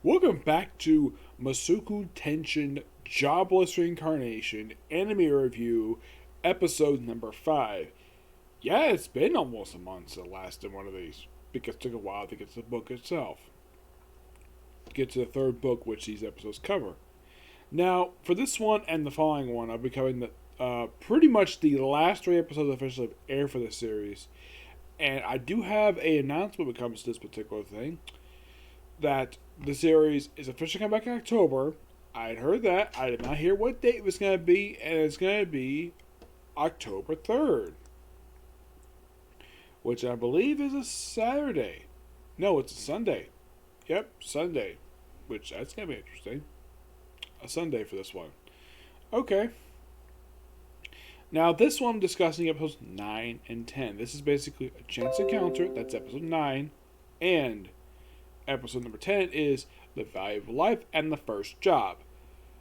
Welcome back to Mushoku Tensei Jobless Reincarnation Anime Review, episode number 5. Yeah, it's been almost a month since I last did one of these, because it took a while to get to the book itself. Get to the third book, which these episodes cover. Now, for this one and the following one, I'll be covering pretty much the last 3 episodes officially air for the series. And I do have an announcement when it comes to this particular thing, that the series is officially coming back in October. I had heard that. I did not hear what date it was going to be, and it's going to be October 3rd, which I believe is a Saturday. No, it's a Sunday. Yep, Sunday, which that's going to be interesting. A Sunday for this one. Okay. Now, this one I'm discussing episodes 9 and 10. This is basically a chance encounter. That's episode 9. And episode number 10 is The Value of Life and the First Job.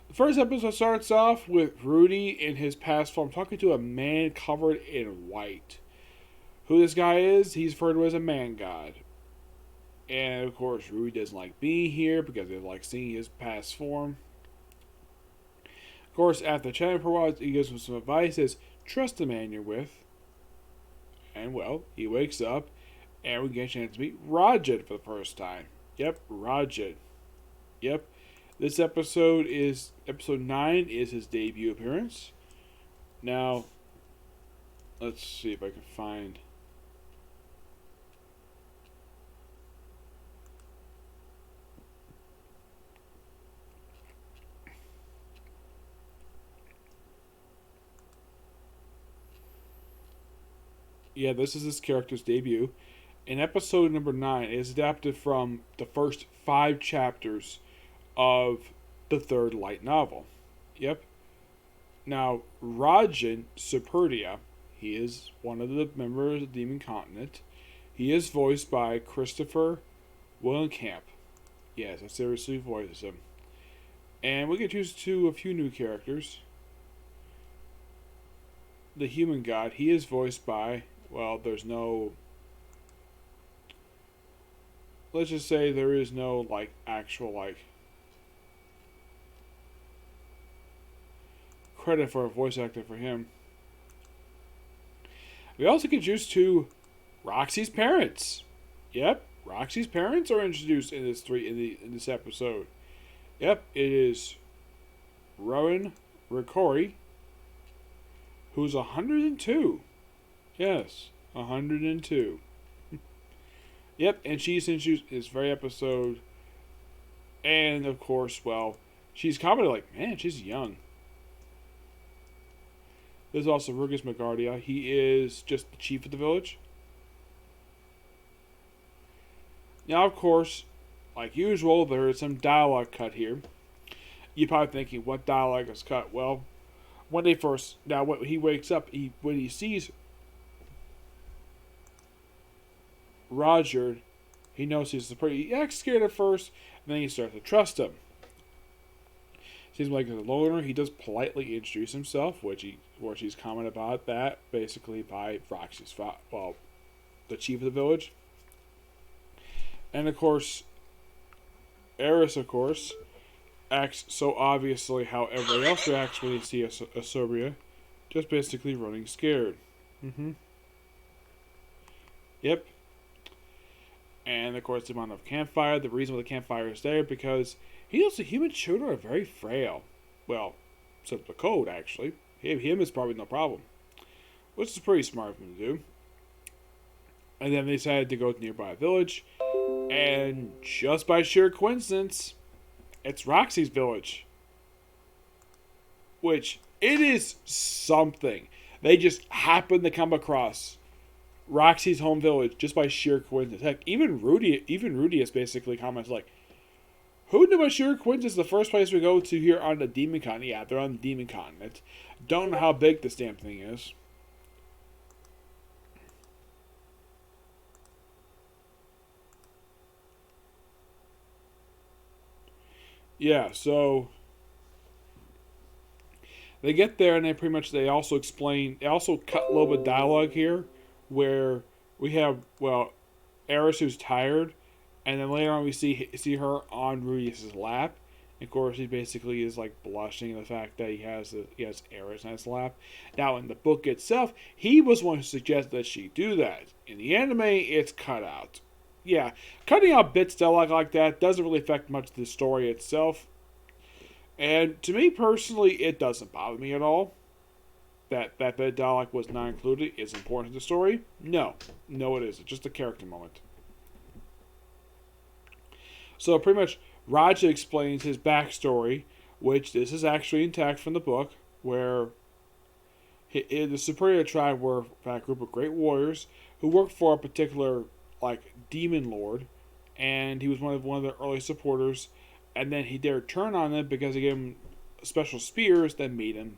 The first episode starts off with Rudy in his past form talking to a man covered in white. Who this guy is, he's referred to as a man god. And of course, Rudy doesn't like being here because they like seeing his past form. Of course, after chatting for a while, he gives him some advice, says, trust the man you're with. And well, he wakes up, and we get a chance to meet Rajat for the first time. Yep, Rajat. Yep. This episode 9 is his debut appearance. Now, let's see if I can find. Yeah, this is his character's debut. In episode number 9, it is adapted from the first 5 chapters of the third light novel. Yep. Now, Rajan Superdia, he is one of the members of the Demon Continent. He is voiced by Christopher Willenkamp. Yes, I seriously voices him. And we get used to a few new characters. The human god, he is voiced by, well, there's no, let's just say there is no, actual, credit for a voice actor for him. We also get used to Roxy's parents. Yep, Roxy's parents are introduced in this episode. Yep, it is Rowan Ricori, who's 102. Yes, 102. Yep, and she's introduced in this very episode. And of course, well, she's commented like, man, she's young. There's also Rugus Magardia. He is just the chief of the village. Now, of course, like usual, there is some dialogue cut here. You're probably thinking, what dialogue is cut? Well, when he wakes up, when he sees Roger, he knows he acts scared at first, and then he starts to trust him. Seems like he's a loner. He does politely introduce himself, which he's commented about that basically by Roxy's the chief of the village. And of course, Eris, of course, acts so obviously how everybody else reacts when they see a Sobria, just basically running scared. Yep. And of course, the amount of campfire. The reason why the campfire is there because he knows the human children are very frail. Well, except the code actually. Him is probably no problem, which is pretty smart of him to do. And then they decided to go to a nearby village, and just by sheer coincidence, it's Roxy's village. Which it is something. They just happen to come across Roxy's home village just by sheer coincidence. Heck, even Rudy has basically comments like, who knew by sheer coincidence the first place we go to here on the Demon Continent? Yeah, they're on the Demon Continent. Don't know how big this damn thing is. Yeah, so they get there and they also cut a little bit of dialogue here where we have, Eris who's tired And then later on, we see her on Rudius's lap. Of course, he basically is like blushing at the fact that he has Eris on his lap. Now, in the book itself, he was one who suggested that she do that. In the anime, it's cut out. Yeah, cutting out bits like that doesn't really affect much of the story itself. And to me personally, it doesn't bother me at all. That bit of dialogue was not included is important to the story. No, it isn't. Just a character moment. So pretty much, Raja explains his backstory, which this is actually intact from the book, where the superior tribe were a group of great warriors who worked for a particular like demon lord, and he was one of their early supporters. And then he dared turn on them because he gave him special spears that made him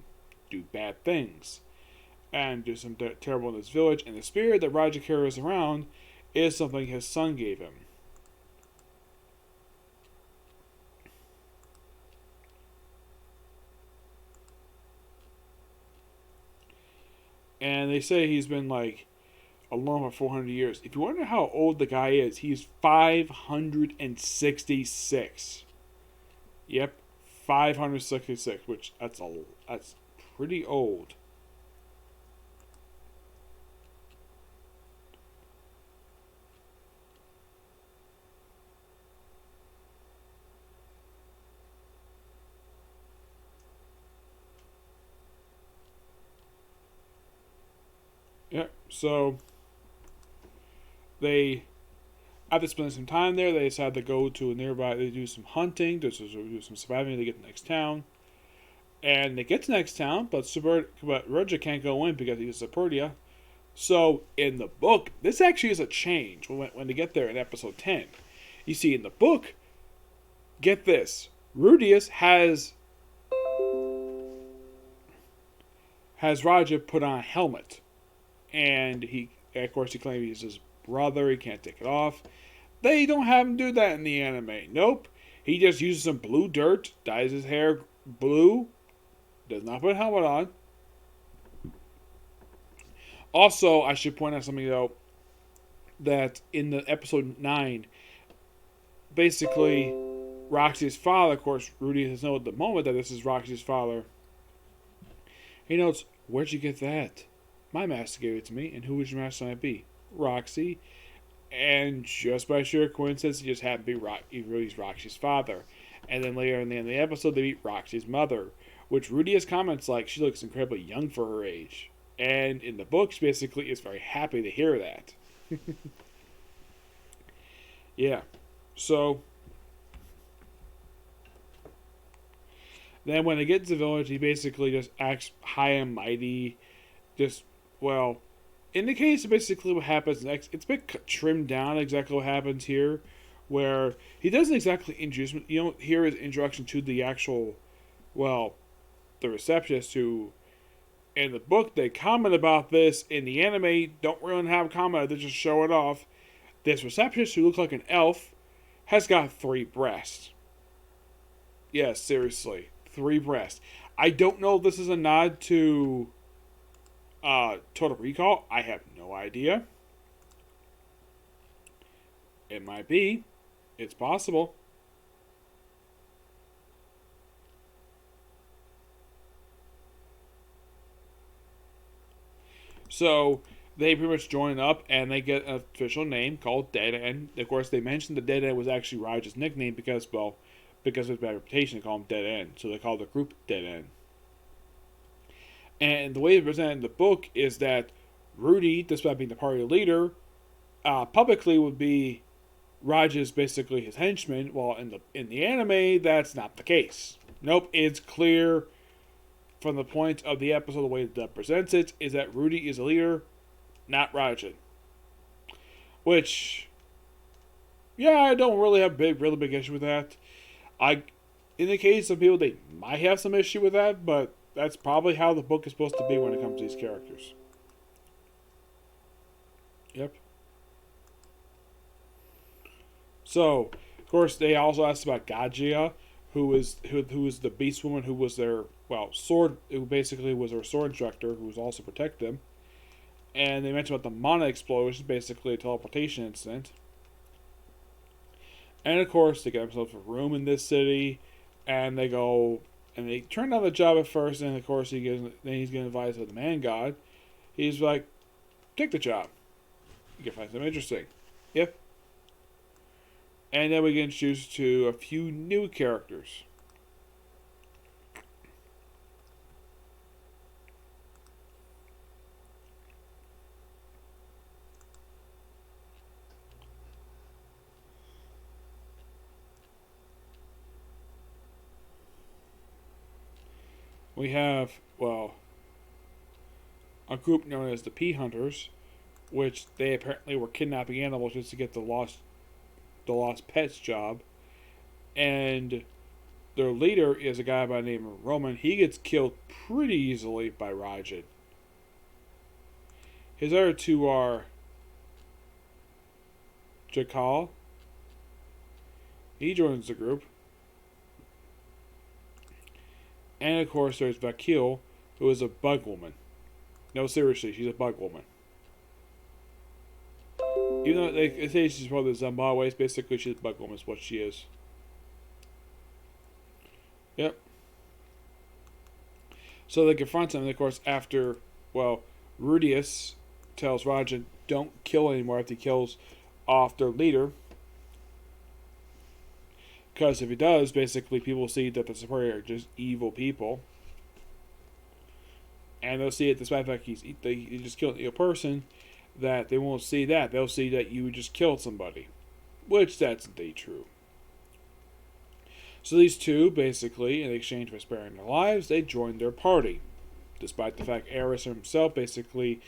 do bad things and do some terrible in this village. And the spear that Raja carries around is something his son gave him. And they say he's been like alone for 400 years. If you wonder how old the guy is, he's 566. Yep, 566, which that's pretty old. Yep. So they, after spending some time there, they decide to go to a nearby. They do some hunting, do some surviving. They get to the next town, and they get to the next town, but Raja can't go in because he's a Superdia. So in the book, this actually is a change when they get there in episode 10. You see, in the book, get this, Rudius has Raja put on a helmet, and he claims he's his brother. He can't take it off. They don't have him do that in the anime. Nope. He just uses some blue dirt, dyes his hair blue, does not put a helmet on. Also, I should point out something though, that in the episode 9, basically Roxy's father, of course, Rudy has known at the moment that this is Roxy's father. He notes, where'd you get that? My master gave it to me, and who would your master might be? Roxy. And just by sheer coincidence, he just happened to be Rudy's Roxy's father. And then later in the end of the episode, they meet Roxy's mother, which Rudy has comments like she looks incredibly young for her age. And in the books, basically, is very happy to hear that. Yeah. So then when they get to the village, he basically just acts high and mighty. Just, well, indicates basically what happens next. It's a bit trimmed down exactly what happens here, where he doesn't exactly introduce, you don't hear his introduction to the actual, well, the receptionist who, in the book, they comment about this. In the anime, don't really have comment, they just show it off. This receptionist, who looks like an elf, has got 3 breasts. Yeah, seriously. 3 breasts. I don't know if this is a nod to Total Recall. I have no idea. It might be. It's possible. So they pretty much join up and they get an official name called Dead End. Of course, they mentioned the Dead End was actually Raja's nickname because of his bad reputation. They call him Dead End. So they call the group Dead End. And the way it's presented in the book is that Rudy, despite being the party leader, publicly would be Raja's basically his henchman, while in the anime, that's not the case. Nope, it's clear from the point of the episode, the way that presents it, is that Rudy is a leader, not Raja. Which, yeah, I don't really have really big issue with that. In the case of people, they might have some issue with that, but that's probably how the book is supposed to be when it comes to these characters. Yep. So, of course, they also asked about Gajia, who was the beast woman who was their sword, who basically was their sword instructor, who was also protected them. And they mentioned about the mana explosion, basically a teleportation incident. And of course, they get themselves a room in this city, and they go and they turn down the job at first. And of course, then he's getting advised by the man god. He's like, take the job. You can find something interesting. Yep. And then we get introduced to a few new characters. We have, well, a group known as the Pea Hunters, which they apparently were kidnapping animals just to get the lost pets job. And their leader is a guy by the name of Roman. He gets killed pretty easily by Rajan. His other two are Jakal. He joins the group. And of course, there's Vakil, who is a bug woman. No, seriously, she's a bug woman. Even though they say she's part of the Zimbabwe's, basically she's a bug woman, is what she is. Yep. So they confront him, and of course, after, well, Rudius tells Rajan, don't kill anymore after he kills off their leader. Because if he does, basically people see that the superior are just evil people. And they'll see it despite the fact he just killed a person, that they won't see that. They'll see that you just killed somebody. Which, that's indeed true. So these two, basically, in exchange for sparing their lives, they join their party. Despite the fact Eris himself, basically,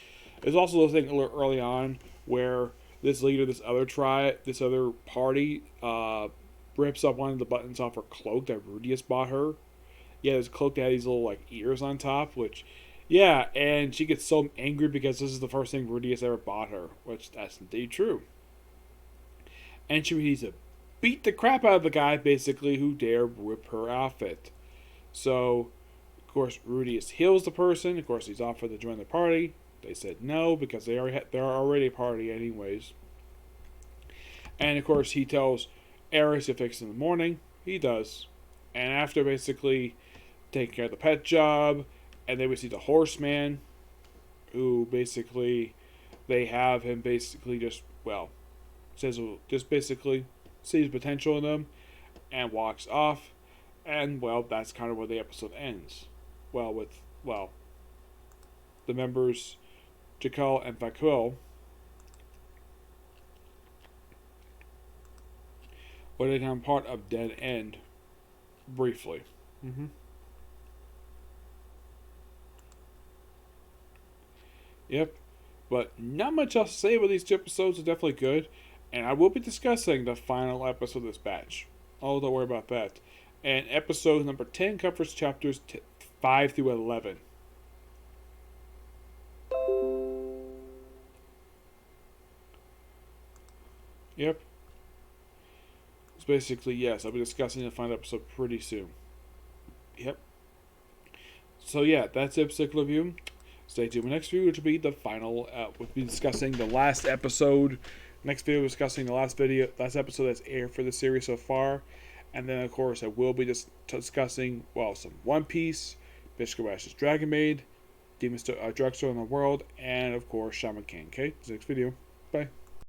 is also a thing early on where this leader, this other party, rips up one of the buttons off her cloak that Rudius bought her. Yeah, this cloak that had these little, like, ears on top, which, yeah, and she gets so angry because this is the first thing Rudius ever bought her, which that's indeed true. And she needs to beat the crap out of the guy, basically, who dare rip her outfit. So, of course, Rudius heals the person. Of course, he's offered to join the party. They said no, because they're already a party anyways. And, of course, he tells Eris to fix it in the morning. He does. And after basically taking care of the pet job, and then we see the horseman, who basically they have him basically just basically sees potential in them and walks off. And well, that's kind of where the episode ends. With the members Jakal and Vakil would become part of Dead End briefly. Yep. But not much else to say about these two episodes. Are definitely good. And I will be discussing the final episode of this batch. Oh, don't worry about that. And episode number 10 covers chapters 5 through 11. Yep. It's basically, yes, I'll be discussing the final episode pretty soon. Yep. So yeah, that's the episode review. Stay tuned for the next video, which will be the final. We'll be discussing the last episode. Next video, discussing the last episode that's aired for the series so far. And then, of course, I will be discussing, some One Piece, Bishop Ash's Dragon Maid, Drugstore in the World, and, of course, Shaman King. Okay, next video. Bye.